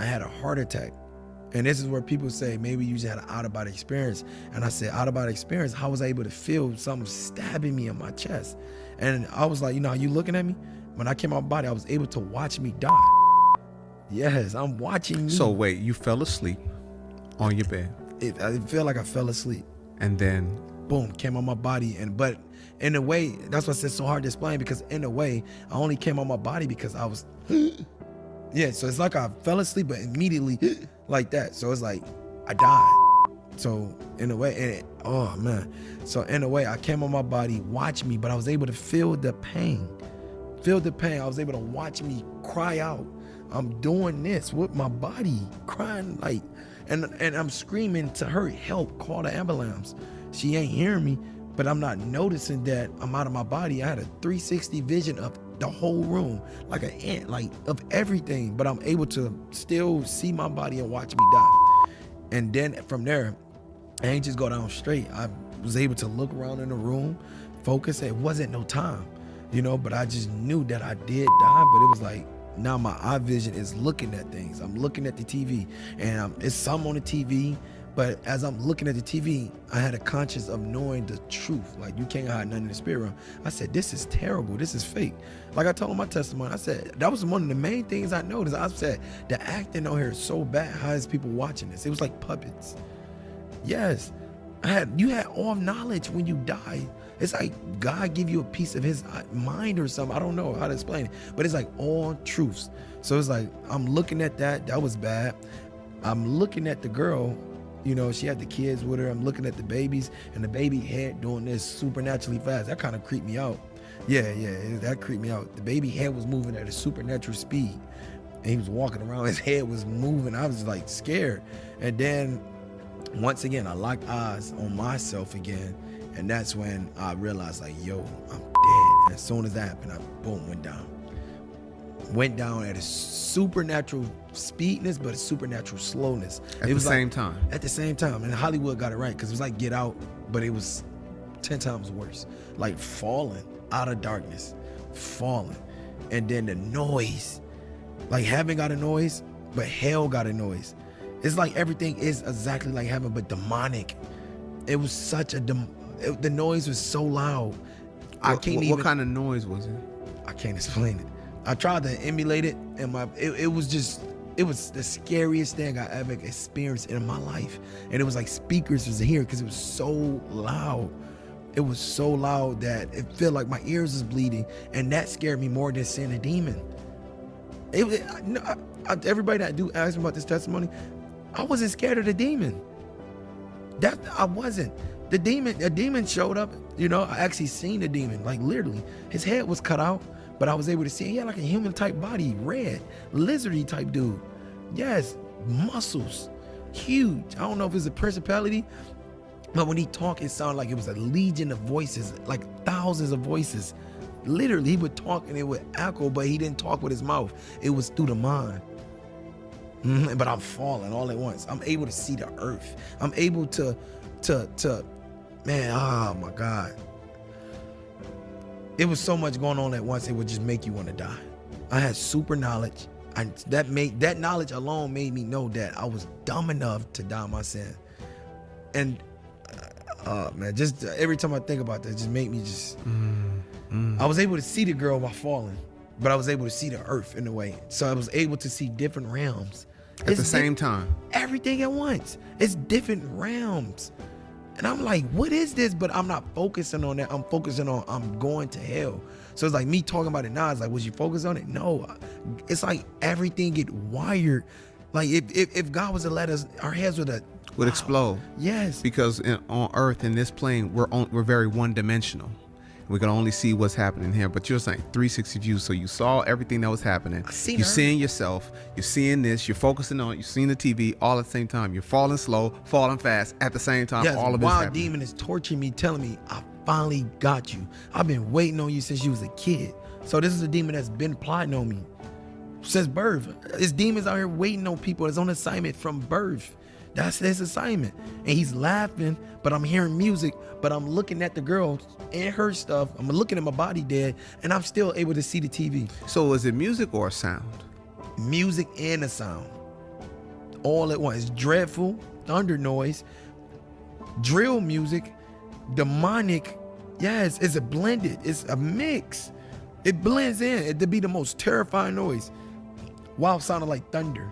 I had a heart attack. And this is where people say, maybe you just had an out-of-body experience. And I said, out-of-body experience, how was I able to feel something stabbing me in my chest? And I was like, you know, how you looking at me? When I came out of my body, I was able to watch me die. Yes, I'm watching you. So wait, you fell asleep on your bed. I feel like I fell asleep. And then? Boom, came on my body. But in a way, that's why I said it's so hard to explain, because in a way, I only came on my body because I was, yeah, so it's like I fell asleep, but immediately like that. So it's like I died. So in a way, oh man. So in a way, I came on my body, watch me, but I was able to feel the pain. Feel the pain. I was able to watch me cry out. I'm doing this with my body, crying like, and I'm screaming to her, help, call the ambulance. She ain't hearing me, but I'm not noticing that I'm out of my body. I had a 360 vision of the whole room, like an ant, like of everything, but I'm able to still see my body and watch me die. And then from there, I ain't just go down straight. I was able to look around in the room, focus. It wasn't no time, you know, but I just knew that I did die, but it was like, now my eye vision is looking at things. I'm looking at the TV, and it's some on the TV, but as I'm looking at the TV, I had a conscience of knowing the truth. Like, you can't hide nothing in the spirit realm. I said, this is terrible. This is fake. Like I told my testimony, I said, that was one of the main things I noticed. I said, the acting on here is so bad. How is people watching this? It was like puppets. Yes, you had all knowledge when you die. It's like God give you a piece of his mind or something. I don't know how to explain it, but it's like all truths. So it's like, I'm looking at that. That was bad. I'm looking at the girl, you know, she had the kids with her. I'm looking at the babies, and the baby head doing this supernaturally fast. That kind of creeped me out. Yeah, that creeped me out. The baby head was moving at a supernatural speed, and he was walking around. His head was moving. I was like scared. And then once again, I locked eyes on myself again. And that's when I realized, like, yo, I'm dead. And as soon as that happened, I, boom, went down. Went down at a supernatural speedness, but a supernatural slowness. At the same time? At the same time. And Hollywood got it right, because it was like Get Out, but it was 10 times worse. Like falling out of darkness, falling. And then the noise, like heaven got a noise, but hell got a noise. It's like everything is exactly like heaven, but demonic. It was such a the noise was so loud. What kind of noise was it? I can't explain it. I tried to emulate it, and it was the scariest thing I ever experienced in my life. And it was like speakers was here, because it was so loud. It was so loud that it felt like my ears was bleeding, and that scared me more than seeing a demon. Everybody that do ask me about this testimony, I wasn't scared of the demon. That I wasn't. A demon showed up, you know. I actually seen the demon, like literally. His head was cut out, but I was able to see he had like a human type body, red, lizardy type dude. Yes, muscles, huge. I don't know if it's a principality, but when he talked, it sounded like it was a legion of voices, like thousands of voices. Literally, he would talk and it would echo, but he didn't talk with his mouth. It was through the mind. But I'm falling all at once. I'm able to see the earth. I'm able to man, oh my God. It was so much going on at once, it would just make you want to die. I had super knowledge. That knowledge alone made me know that I was dumb enough to die in my sin. And man, just every time I think about that, it just made me just, I was able to see the girl while falling, but I was able to see the earth in a way. So I was able to see different realms. At the same time? Everything at once. It's different realms. And I'm like, what is this? But I'm not focusing on that. I'm focusing on I'm going to hell. So it's like me talking about it now. It's like, was you focused on it? No. It's like everything get wired. Like if God was to let us, our heads would explode. Yes. Because on Earth, in this plane, we're very one-dimensional. We can only see what's happening here, but you're saying 360 views. So you saw everything that was happening. You're seeing yourself. You're seeing this. You're focusing on it. You're seeing the TV all at the same time. You're falling slow, falling fast at the same time. Yes, all of this wild happening. demon is torturing me, telling me, I finally got you. I've been waiting on you since you was a kid. So this is a demon that's been plotting on me since birth. This demon's out here waiting on people. It's on assignment from birth. That's his assignment. And he's laughing, but I'm hearing music, but I'm looking at the girl and her stuff. I'm looking at my body dead, and I'm still able to see the TV. So is it music or a sound? Music and a sound. all at once. It's dreadful, thunder noise, drill music, demonic. Yes, it's a blended. It's a mix. It blends in. It to be the most terrifying noise while sounding like thunder.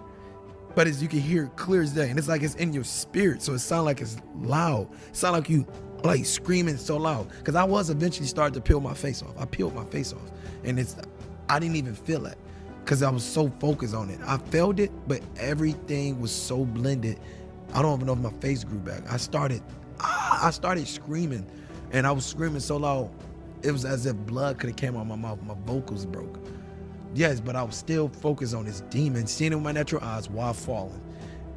But as you can hear it clear as day. And it's like it's in your spirit. So it sounds like it's loud. It sounds like you like screaming so loud. Because I was eventually starting to peel my face off. I peeled my face off. And I didn't even feel it. Because I was so focused on it. I felt it, but everything was so blended. I don't even know if my face grew back. I started screaming. And I was screaming so loud, it was as if blood could have came out of my mouth. My vocals broke. Yes, but I was still focused on this demon, seeing it with my natural eyes while falling.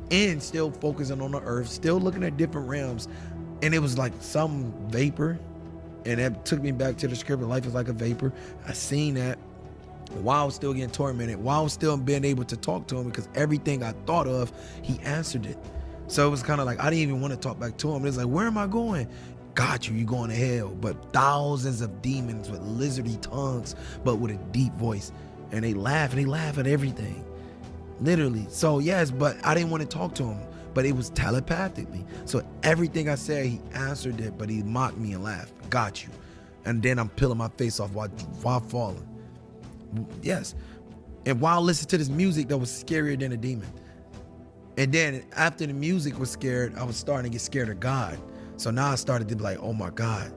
And still focusing on the earth, still looking at different realms. And it was like some vapor. And that took me back to the script, life is like a vapor. I seen that while I was still getting tormented, while I was still being able to talk to him, because everything I thought of, he answered it. So it was kind of like, I didn't even want to talk back to him. It was like, where am I going? Got you, going to hell. But thousands of demons with lizardy tongues, but with a deep voice. And they laugh at everything. Literally. So yes, but I didn't want to talk to him, but it was telepathically. So everything I said, he answered it, but he mocked me and laughed. Got you. And then I'm peeling my face off while falling. Yes. And while listening to this music that was scarier than a demon. And then after the music was scared, I was starting to get scared of God. So now I started to be like, oh my God,